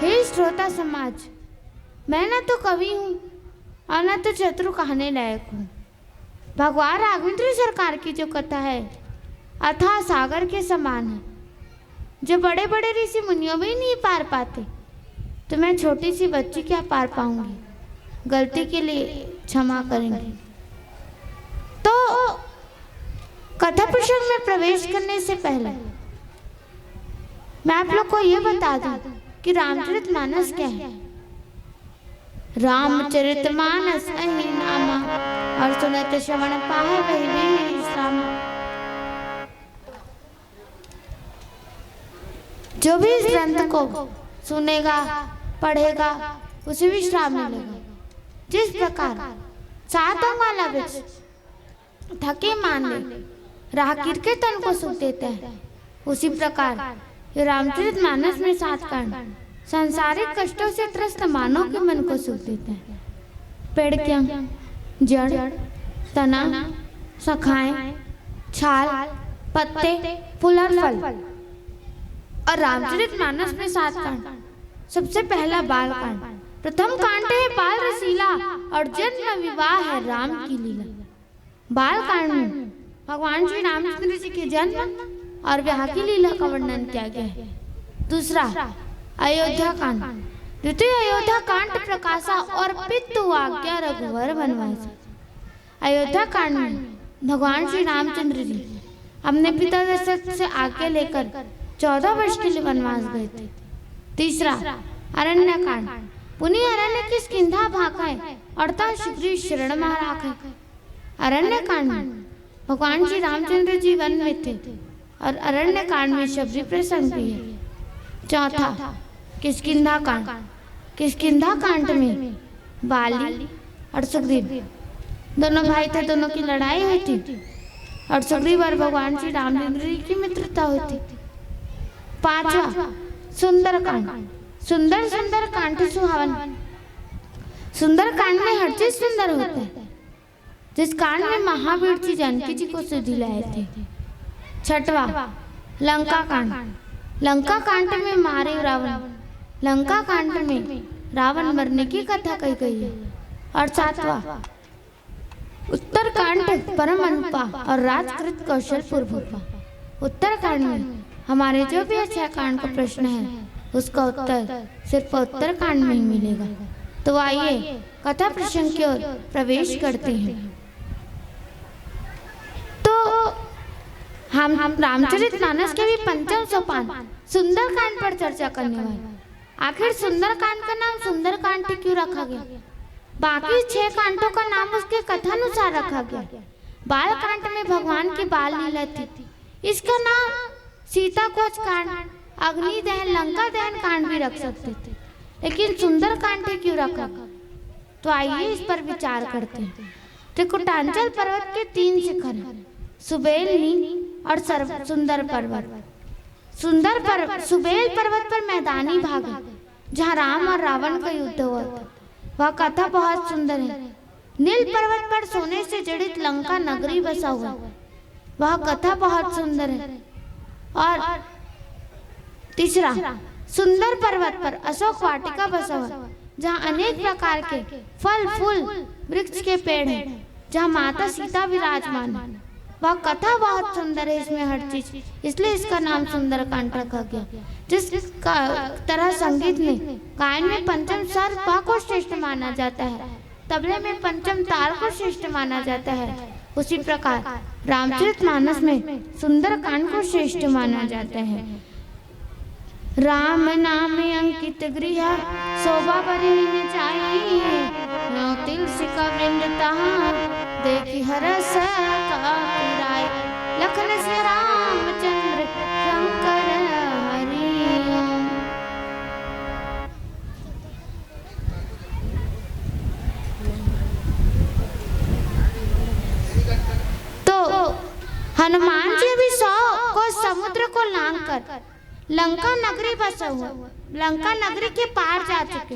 हे श्रोता समाज, मैं न तो कवि हूँ और न तो चतुर कहने लायक हूँ। भगवान राघवेंद्र सरकार की जो कथा है अथाह सागर के समान है, जो बड़े बड़े ऋषि मुनियों भी नहीं पार पाते, तो मैं छोटी सी बच्ची क्या पार पाऊंगी। गलती के लिए क्षमा करेंगे। तो कथा प्रसंग में प्रवेश करने से पहले मैं आप लोग को ये बता दूं कि रामचरितमानस क्या है। रामचरितमानस अहि नामा और सुनत श्रवण पाए वही विश्राम। जो भी इस ग्रंथ को सुनेगा पढ़ेगा उसे विश्राम मिलेगा। जिस प्रकार 7 अंग वाला वृक्ष थके मान ले राहगीर के तन को सुख देता है, उसी प्रकार ये रामचरितमानस में 7 कांड सांसारिक कष्टों से त्रस्त मानव के मन को सुख देता है। पेड़ के अंग, जड़, तना, शाखाएं, छाल, पत्ते, फूल और फल। और रामचरितमानस में 7 कांड। सबसे पहला बाल कांड। प्रथम कांड है बाल रसीला और जन्म विवाह है राम की लीला। बाल कांड में भगवान श्री रामचंद्र जी के जन्म और विवाह की लीला का वर्णन किया गया है। दूसरा अयोध्या कांड। द्वितीय अयोध्या कांड प्रकाशा और पितु आज्ञा रघुवर वनवासी। अयोध्या कांड में भगवान श्री रामचंद्र जी अपने पिता दशरथ से आज्ञा लेकर 14 वर्ष के लिए वनवास गए थे। तीसरा अरण्य कांड। पुनि अरण्य की किस्किंधा भाखाए अर्थात शीघ्र शरण महाराखे। अरण्य कांड में भगवान श्री रामचंद्र जी वन में थे और अरण्य कांड में शबरी प्रसंग भी है। चौथा किष्किंधा कांड। किष्किंधा कांड में बाली और सुग्रीव दोनों भाई थे, दोनों की लड़ाई हुई थी और सुग्रीव और भगवान श्री रामचंद्र जी की मित्रता हुई थी। पांचवा सुंदर कांड। सुंदर सुंदर कांड सुहावन। सुंदर कांड में हर चीज सुंदर होता है। जिस कांड में महावीर जी जानकी जी को सिद्धि लाए थे। छठवा लंका कांड। लंका कांड में मारे रावण। लंका कांड में रावण मरने की कथा कही गई है। और सातवां उत्तर कांड परम अनुपा और राजकृत कौशल पूर्वोपा। उत्तर कांड में हमारे जो भी अच्छा कांड का प्रश्न है उसका उत्तर सिर्फ उत्तर कांड में ही मिलेगा। तो आइए कथा प्रसंग की ओर प्रवेश करते हैं। तो हम रामचरितमानस के भी 5वें सोपान सुंदर कांड पर चर्चा करने वाले। आखिर सुंदर कांड का नाम सुंदर कांड क्यों रखा गया? बाकी 6 कांडों का नाम उसके कथानुसार रखा गया। बाल कांड में भगवान की बाल लीला थी, इसका नाम सीता खोज कांड, अग्नि दहन, लंका दहन कांड भी रख सकते थे, लेकिन सुंदर कांड क्यों रखा? तो आइए इस पर विचार करते हैं। त्रिकुटांचल पर्वत के 3 शिखर हैं, सुबेलनी और सुंदर पर्वत। सुबेल पर्वत पर मैदानी भाग है जहाँ राम और रावण का युद्ध हुआ था, वह कथा बहुत सुंदर है। नील पर्वत पर सोने से जड़ित लंका नगरी बसा हुआ, वह कथा बहुत सुंदर है। और तीसरा सुंदर पर्वत पर अशोक वाटिका बसा हुआ, जहाँ अनेक प्रकार के फल फूल वृक्ष के पेड़ हैं, जहाँ माता सीता विराजमान है, वह कथा बहुत सुंदर है। इसमें हर चीज, इसलिए इसका नाम सुंदर कांड रखा गया। जिस तरह संगीत में गायन में पंचम स्वर पा को श्रेष्ठ माना जाता है, तबले में पंचम ताल को श्रेष्ठ माना जाता है, उसी प्रकार रामचरितमानस में सुंदर कांड को श्रेष्ठ माना जाता है। राम नाम अंकित गृह शोभा परिहीन जाई, तुलसी का वृंदता देखी हरस का पिराय। लखन से रामचंद्र शंकर हरि ओम। तो हनुमान जी भी 100 को समुद्र को लांघकर लंका नगरी बसा हुआ, लंका नगरी के पार जा चुके,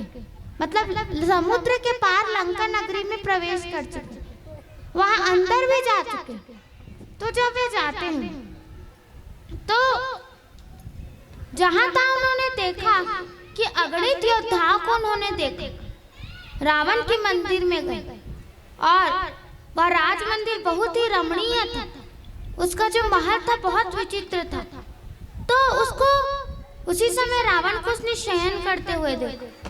मतलब समुद्र के पार लंका नगरी में प्रवेश कर चुके, वहां अंदर भी जा चुके। तो जब वे जाते हैं तो जहां था उन्होंने देखा कि अगणित योद्धाओं को उन्होंने देखा। रावण के मंदिर में गए और वह राज मंदिर बहुत ही रमणीय था। उसका जो महल था बहुत विचित्र था। तो उसको उसी समय रावण को उसने शयन करते हुए देखा।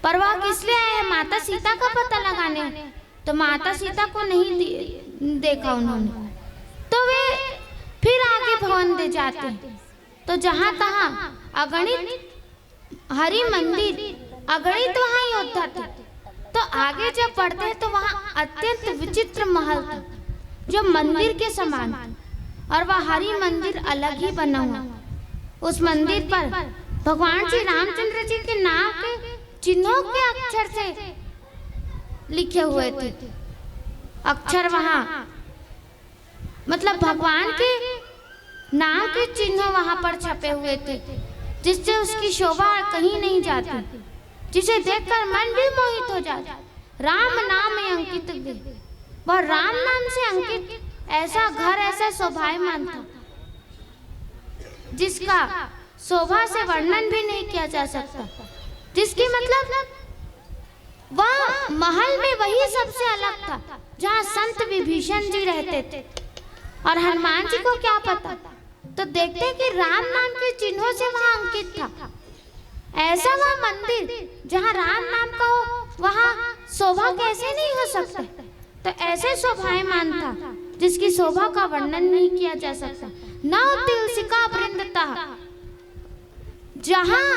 पर वह किस लिए आया है? माता सीता का पता लगाने। तो माता सीता को नहीं देखा उन्होंने। तो वे फिर आगे भवन दे जाते। तो जहाँ तहाँ अगणित हरि मंदिर, अगणित वहाँ योद्धा थे। तो आगे जब बढ़ते हैं तो वहाँ अत्यंत विचित्र महल था जो मंदिर के समान, और वह हरि मंदिर अलग ही बना हुआ। उस मंदिर पर भगवान श्री रामचंद्र जी के नाम के चिन्हों के अक्षर से लिखे हुए थे। अक्षर वहाँ मतलब भगवान के नाम के चिन्ह वहाँ पर छपे हुए थे, जिससे उसकी शोभा कहीं नहीं जाती, जिसे देखकर मन भी मोहित हो जाता। राम नाम में अंकित भी, वह राम नाम से अंकित ऐसा घर ऐसा शोभायमान था जिसका शोभा से वर्णन भी नहीं किया जा सकता। जिसकी मतलब वह महल में वही सबसे अलग था जहाँ संत विभीषण जी रहते थे। और हनुमान जी को क्या पता? तो देखते कि राम नाम के चिन्हों से वहाँ अंकित था। ऐसा वह मंदिर जहाँ राम नाम का हो, वहाँ शोभा कैसे नहीं हो सकता? तो ऐसे शोभायमान था जिसकी शोभा का वर्णन नहीं किया जा सकता। नव तुलसिका वृंदता, जहाँ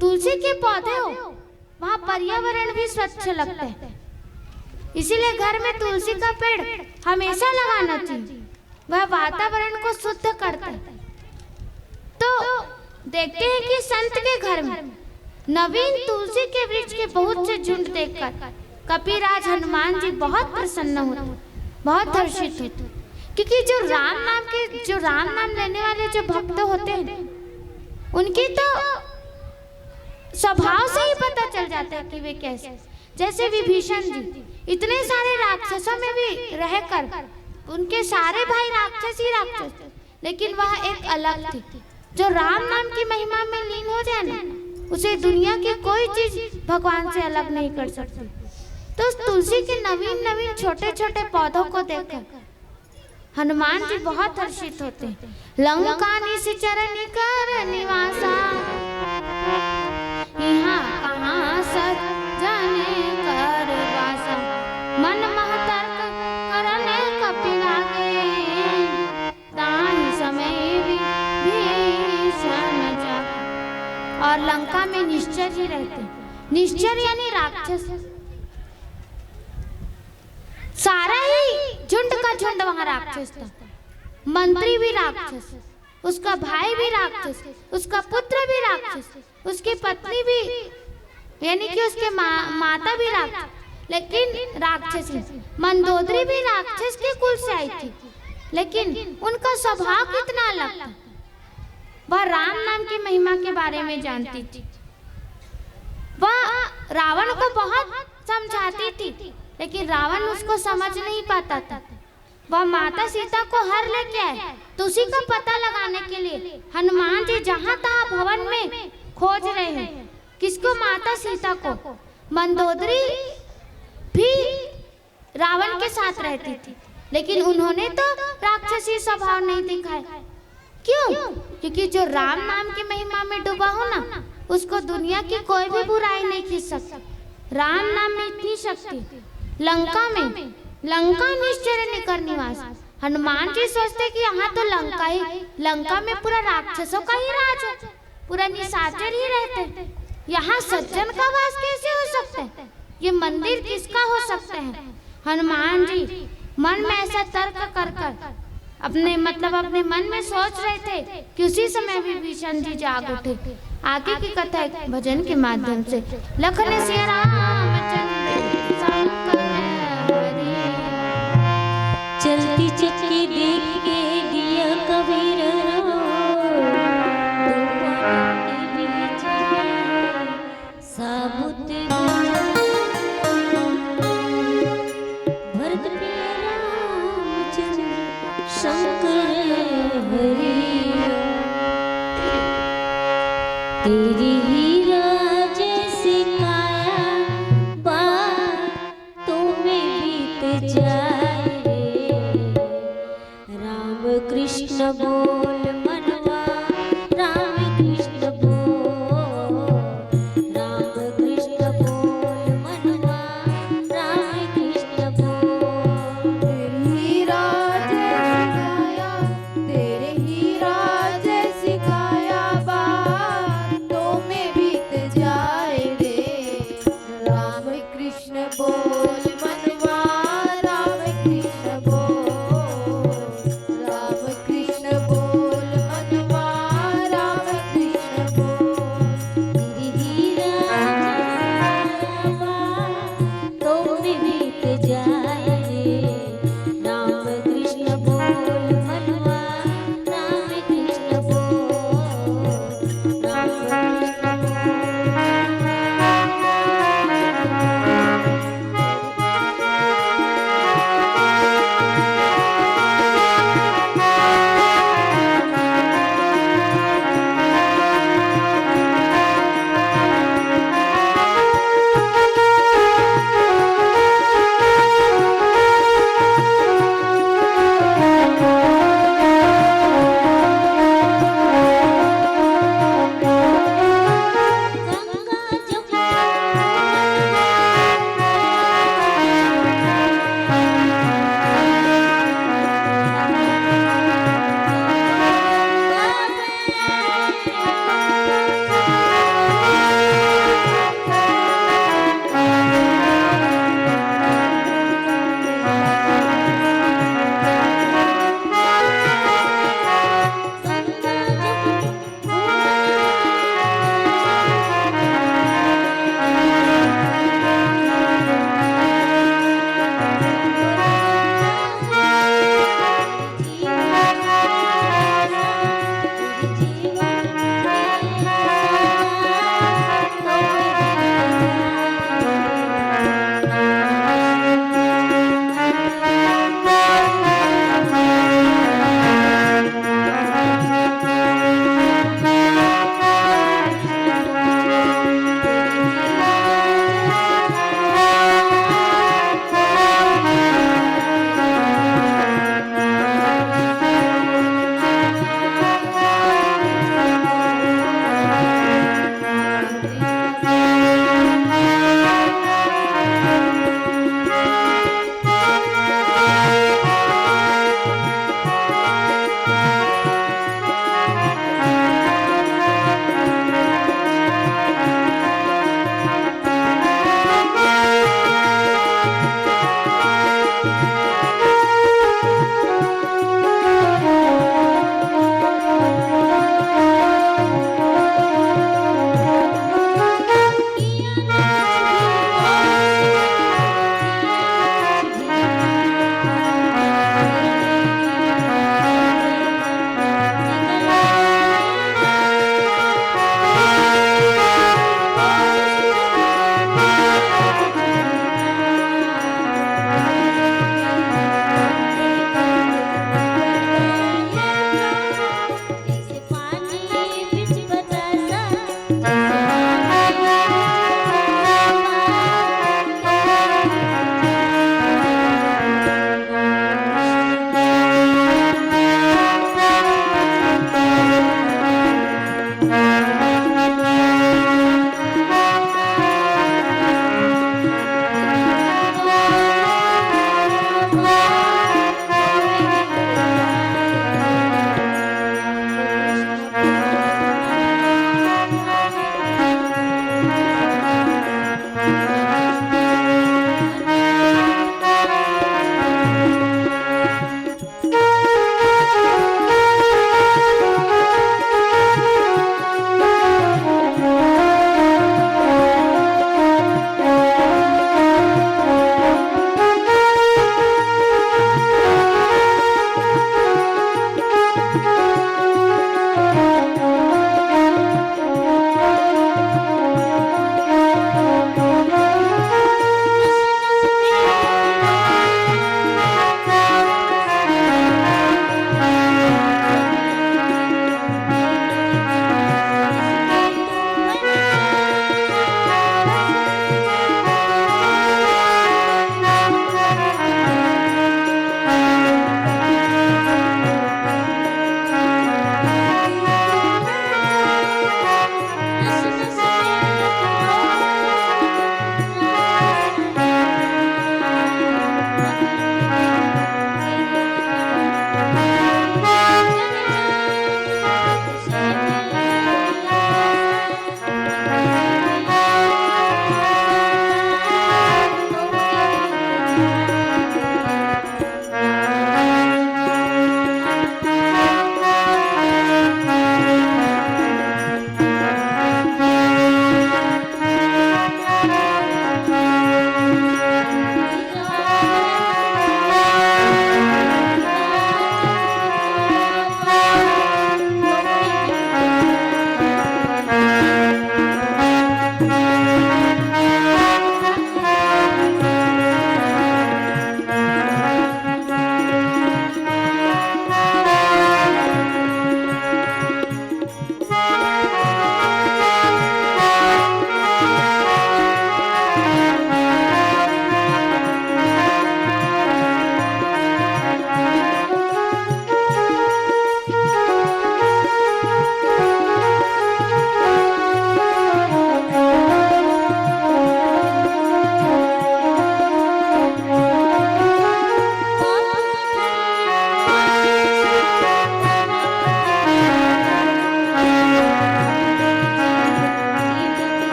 तुलसी के पौधे हो वहाँ पर्यावरण भी स्वच्छ लगता है। इसीलिए घर में तुलसी का पेड़ हमेशा लगाना चाहिए, वह वातावरण को शुद्ध करता है। तो देखते हैं कि संत के घर में नवीन तुलसी के वृक्ष के बहुत से झुंड देखकर कपिराज हनुमान जी बहुत प्रसन्न होते, बहुत हर्षित होते। क्योंकि जो राम नाम लेने वाले जो भक्त होते हैं उनकी तो स्वभाव से ही पता चल जाता है कि वे कैसे। जैसे विभीषण जी इतने सारे राक्षसों में भी रहकर, उनके सारे भाई राक्षस ही राक्षस, लेकिन वह एक अलग थी। जो राम नाम की महिमा में लीन हो जाए ना, उसे दुनिया की कोई चीज भगवान से अलग नहीं कर सकती। तो उस तुलसी के नवीन नवीन छोटे छोटे पौधों को देखकर हनुमान जी बहुत हर्षित होते। लंका निश्चर निकर निवासा, यहाँ कहाँ सज्जन कर वासा, मन मह तर्क करन कपिलागे, ताहि समय विभीषण जागे। और लंका में निश्चर ही रहते। निश्चर यानी राक्षस, सारा ही झुंड का झुंड वहां राक्षस था। मंत्री भी राक्षस, उसका भाई भी राक्षस, उसका पुत्र भी राक्षस, उसकी पत्नी भी यानी कि उसके माता भी राक्षस, लेकिन राक्षस। मंदोदरी भी राक्षस के कुल से आई थी, लेकिन उनका स्वभाव कितना अलग था। वह राम नाम की महिमा के बारे में जानती थी। वह रावण को बहुत समझाती थी, लेकिन रावण उसको समझ नहीं पाता था। वह माता सीता को हर लेके आए, तो उसी का पता लगाने के लिए हनुमान जी जहाँ तहाँ भवन में खोज रहे हैं। किसको? माता सीता को। मंदोदरी भी रावण के साथ रहती थी, लेकिन उन्होंने तो राक्षसी स्वभाव नहीं दिखाया। क्यों? क्योंकि जो राम नाम की महिमा में डूबा हो ना, उसको दुनिया की कोई भी बुराई नहीं खींच सकती। राम नाम में इतनी शक्ति। लंका निश्चर निकर निवास, हनुमान जी सोचते कि यहाँ तो लंका में पूरा राक्षसों का ही राज है, पूरा निशाचर ही रहते, यहाँ सज्जन का वास कैसे हो सकता है? ये मंदिर किसका हो सकता है? हनुमान जी मन में ऐसा तर्क कर अपने मन में सोच रहे थे कि उसी समय विभीषण जी जाग उठे। आगे की कथा एक भजन के माध्यम से। लखन सिया रामचंद्र चलती चक्की देख के दिया कबीर साबुत भरत प्रिय रामचंद्र शंकर हरि तेरी हीरा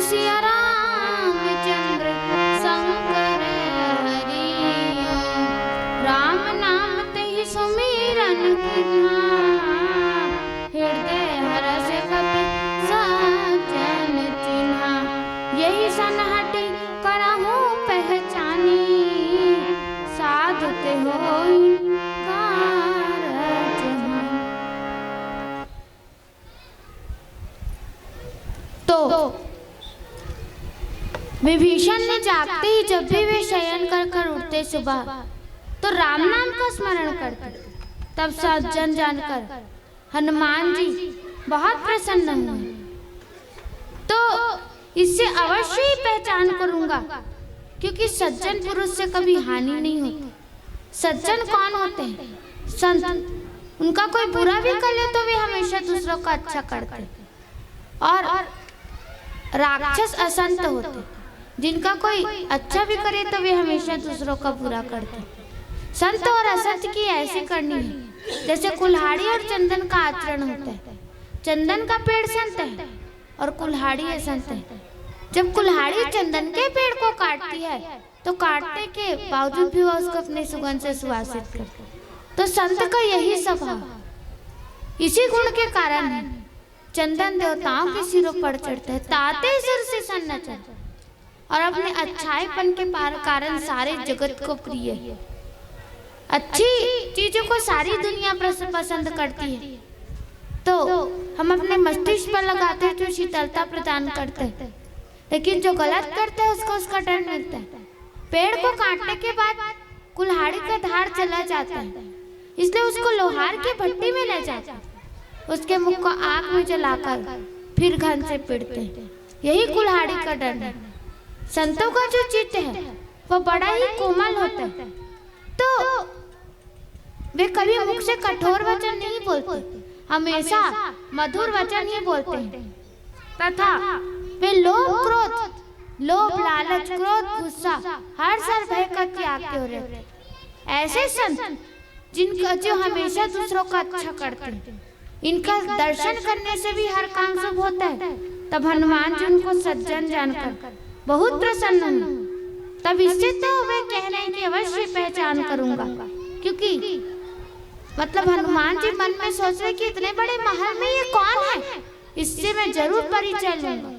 सिया रामचंद्र शंकर हरि ओम। राम नाम ते ही सुमिरन किन्हा, हृदय हरष कपि सज्जन चिन्हा। यही सनहटी करहु पहचानी, साधु ते होई कारज हानि। तो विभीषण ने जागते ही जब भी वे शयन कर कर उठते सुबह, तो राम नाम का स्मरण करते। तब सज्जन जानकर हनुमान जी बहुत प्रसन्न हुए। तो इससे अवश्य ही पहचान करूंगा, क्योंकि सज्जन पुरुष से कभी हानि नहीं होती। सज्जन कौन होते हैं? संत। उनका कोई बुरा भी कर ले तो वे हमेशा दूसरों का अच्छा करते हैं। और राक्षस असंत होते, जिनका कोई अच्छा भी करे तो वे हमेशा दूसरों का बुरा करते हैं। संत और असंत की ऐसी करनी है जैसे कुल्हाड़ी और चंदन का आचरण होता है। चंदन का पेड़ संत है और कुल्हाड़ी असंत है। जब कुल्हाड़ी चंदन के पेड़ को काटती है तो काटने के बावजूद भी वह उसको अपने सुगंध से सुवासित करती है। तो संत का यही स्वभाव, इसी गुण के कारण है चंदन देवताओं के सिरों पर चढ़ता है, ताते सिर से सन न चढ़ता, और अपने अच्छाईपन के कारण सारे जगत को प्रिय है। अच्छी चीजों को सारी दुनिया पसंद करती है, तो हम अपने मस्तिष्क पर लगाते हैं जो शीतलता प्रदान करते हैं, लेकिन जो गलत करते हैं उसको उसका दंड मिलता है। पेड़ को काटने के बाद कुल्हाड़ी का धार चला जाता है, इसलिए उसको लोहार की भट्टी में ले जाते हैं, उसके मुख को आग में जलाकर फिर घन से पीटते हैं। यही कुल्हाड़ी का दंड है। संतों का जो चित्त है वह बड़ा ही कोमल होता है, तो वे कभी मुख से कठोर वचन नहीं बोलते, हमेशा मधुर वचन ही बोलते हैं। तथा वे लोभ लालच क्रोध गुस्सा हर्ष और भय का त्याग क्यों रहते। ऐसे संत जिनका जो हमेशा दूसरों का अच्छा करते हैं, इनका दर्शन करने से भी हर काम शुभ होता है। तब हनुमान जी उनको सज्जन जानकर बहुत प्रसन्न हुए। तब इससे तो वे कह रहे हैं कि अवश्य पहचान करूंगा, क्योंकि मतलब हनुमान जी मन में सोच रहे कि इतने बड़े महल में ये कौन है, इससे मैं जरूर परिचय लूंगा,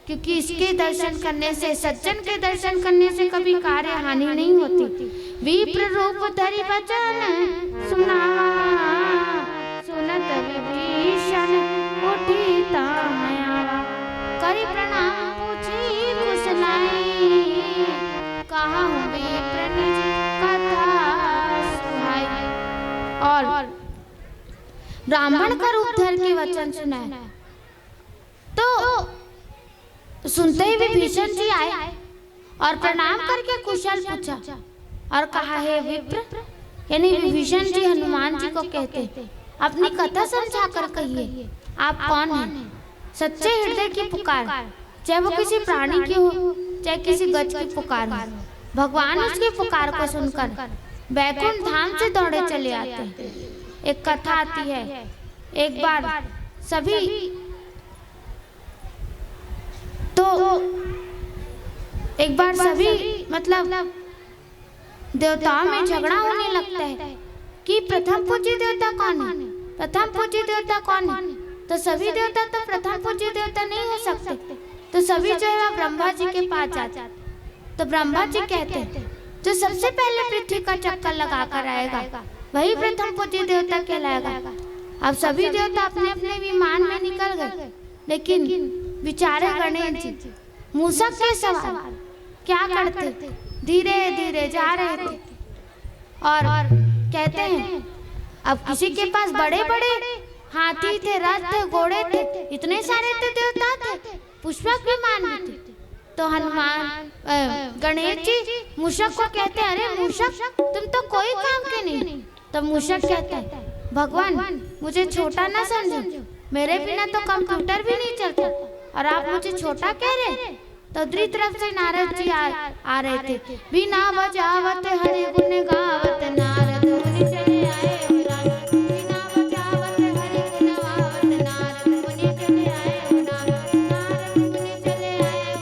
क्योंकि इसके दर्शन करने से, सज्जन के दर्शन करने से कभी कार्य हानि नहीं होती। विप्र रूप धरि बचन सुनावा, सुनत विभीषण उठी ताहि आवा। करि प्रणाम पूछी कुशलाई, कहूँ विप्र निज कथा सुहाई। और ब्राह्मण का रूप धर के वचन सुनाए। तो सुनते ही विभीषण जी आए और प्रणाम करके कुशल पूछा और कहा, हे विप्र, यानी विभीषण जी हनुमान जी को कहते, अपनी कथा समझा कर कहिए, आप कौन हैं। सच्चे हृदय की पुकार, चाहे वो किसी प्राणी की हो चाहे किसी गज की पुकार हो, भगवान उसकी पुकार को सुनकर बैकुंठ धाम से दौड़े चले आते हैं। एक कथा आती है, एक बार सभी मतलब देवताओं में झगड़ा होने लगता है कि प्रथम पूज्य देवता कौन है, प्रथम पूज्य देवता कौन है। तो सभी देवता तो प्रथम पूज्य देवता नहीं हो सकते, तो सभी जो है ब्रह्मा जी के पास जाते। तो ब्रह्मा जी कहते हैं, जो सबसे पहले पृथ्वी का चक्कर लगाकर आएगा वही प्रथम पूज्य देवता कहलाएगा। अब सभी देवता अपने अपने विमान में निकल गए, लेकिन बेचारे गणेश जी मूसक के सवार क्या करते, धीरे धीरे जा रहे थे और कहते हैं, अब किसी के पास बड़े बड़े हाथी थे, रथ थे, घोड़े थे, इतने सारे तो देवता थे, पुष्पक विमान भी थे। तो हनुमान गणेश जी मूषक को कहते हैं, अरे मूषक, तुम तो कोई काम के नहीं। तो मूषक कहता है, भगवान मुझे छोटा ना समझो, मेरे बिना तो कंप्यूटर भी नहीं चलता और आप मुझे छोटा कह रहे। तो दूसरी तरफ से नारद जी आ रहे थे, बिना बजावत हरि गुण गावत नारद मुनि चले आए हो राम, बिना बजावत हरि गुण गावत नारद मुनि चले आए हो राम, नारद मुनि चले आए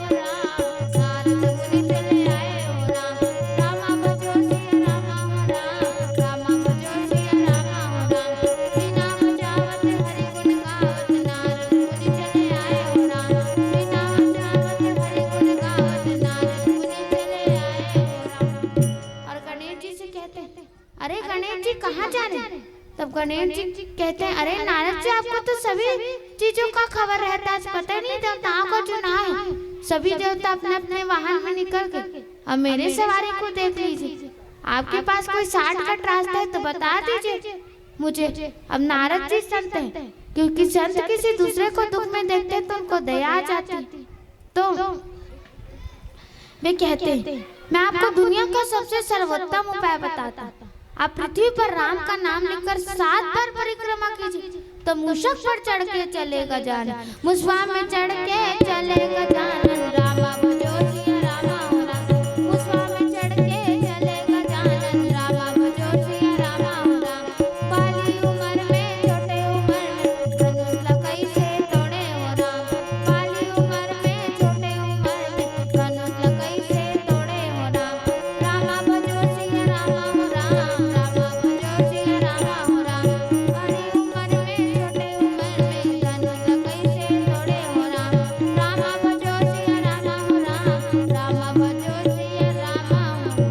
गणेश जी कहते हैं, अरे नारद जी आपको तो सभी चीजों का खबर रहता है, पता ही नहीं देवताओं का चुनाव है, सभी देवता अपने अपने वाहन में निकल गए, अब मेरे सवारी को देख लीजिए, आपके पास कोई शॉर्टकट रास्ता है तो बता दीजिए मुझे। अब नारद जी संत हैं, क्योंकि संत किसी दूसरे को दुख में देखते तो उनको दया आ जाती, तो वे कहते हैं मैं आपको दुनिया का सबसे सर्वोत्तम उपाय बताता हूँ, आप पृथ्वी पर राम का नाम लिखकर 7 बार परिक्रमा कीजिए तो मूषक पर चढ़ के चलेगा जान, मुसवा में चढ़ के चलेगा जान, रामा भजो सिया रामा हो राम, मुसवा में चढ़ के चलेगा जान, रामा भजो सिया रामा हो राम, बाली उम्र में छोटे उम्र में धनुष लकई से तोड़े हो राम, बाली उम्र में छोटे उम्र में धनुष लकई से तोड़े हो राम, रामा भजो सिया रामा हो राम, रामा भजो सिया रामा हो राम, बाली उम्र में छोटे उम्र में धनुष लकई से तोड़े हो राम, रामा भजो सिया रामा हो राम, रामा भजो सिया रामा हो।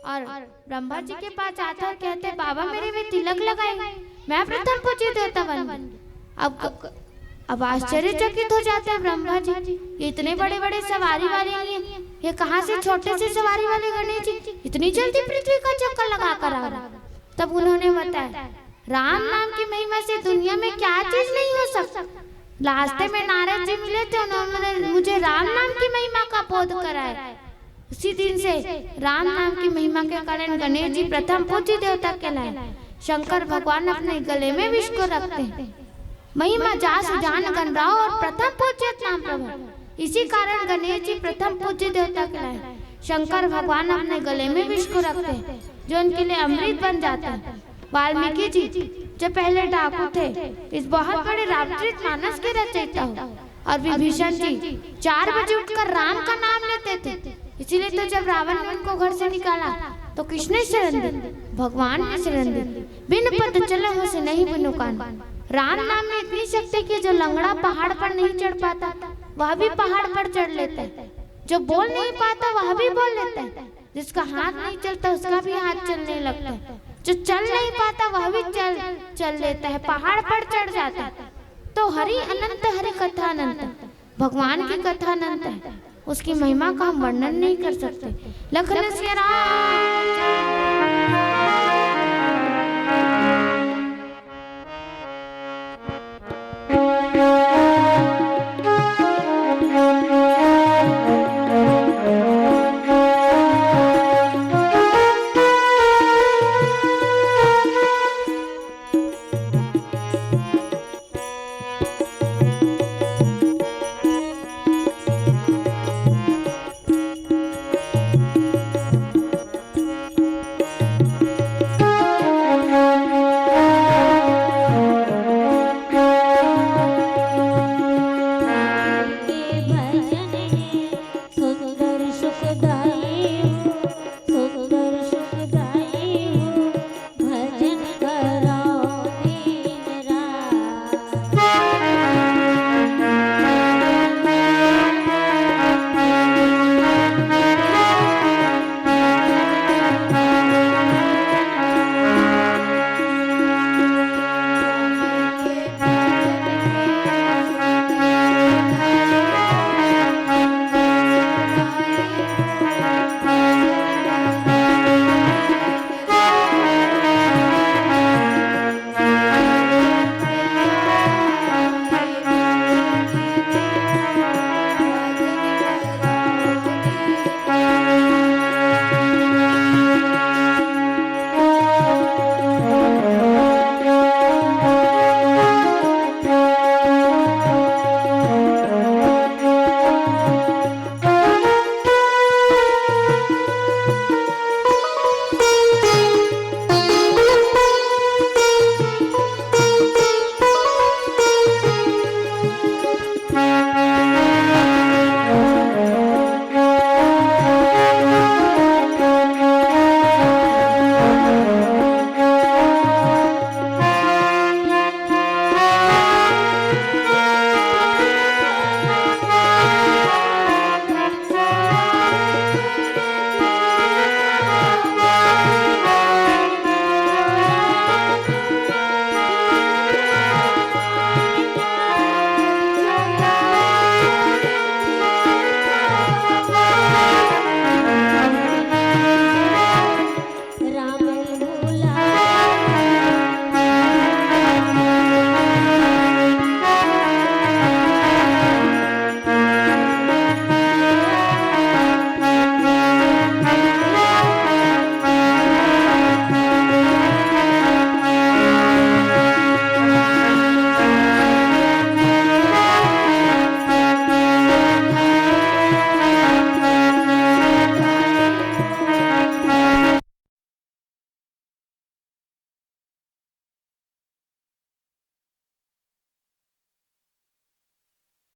और ब्रह्मा जी के पास आता और कहते बाबा मेरे में तिलक लगाए, मैं प्रथम पूज्य देवता बन गई। अब आश्चर्यचकित हो जाते हैं ब्रह्मा जी, ये इतने बड़े बड़े सवारी वाले हैं, ये कहाँ से छोटे से सवारी वाले गणेश जी इतनी जल्दी पृथ्वी का चक्कर लगा कर आ रहा। तब उन्होंने बताया राम नाम की महिमा से दुनिया में क्या चीज नहीं हो सकता। रास्ते में नारद जी मिले थे, उन्होंने मुझे राम नाम की महिमा का बोध कराया। उसी दिन से राम नाम की महिमा के कारण गणेश जी प्रथम पूज्य देवता कहलाए। शंकर भगवान अपने गले में विष को रखते हैं, महिमा जास जान गणराव और प्रथम पूज्य नाम प्रभु, इसी कारण गणेश जी प्रथम पूज्य देवता कहलाए। शंकर भगवान अपने गले में विष को रखते हैं जो उनके लिए अमृत बन जाता है। वाल्मीकि जी जो पहले डाकू थे, इस बहुत बड़े रामचरित मानस के रचयिता हो। और विभीषण जी 4 बजे उठकर राम का नाम लेते थे, इसीलिए तो जब रावण ने उनको घर से निकाला तो किसने शरण दी? भगवान ने शरण दी। बिन पद चले हो से नहीं बिनु कान। राम नाम में इतनी शक्ति कि जो लंगड़ा पहाड़ पर नहीं चढ़ पाता वह भी पहाड़ पर चढ़ लेता है, जो बोल नहीं पाता वह भी बोल लेता है, जिसका हाथ नहीं चलता उसका भी हाथ चलने लगता है, जो चल नहीं पाता वह भी चल लेता है, पहाड़ पर चढ़ जाता है। तो हरि अनंत, हरि कथा अनंत, भगवान की कथा अनंत है, उसकी महिमा का हम वर्णन नहीं कर सकते। लखन सिया राम।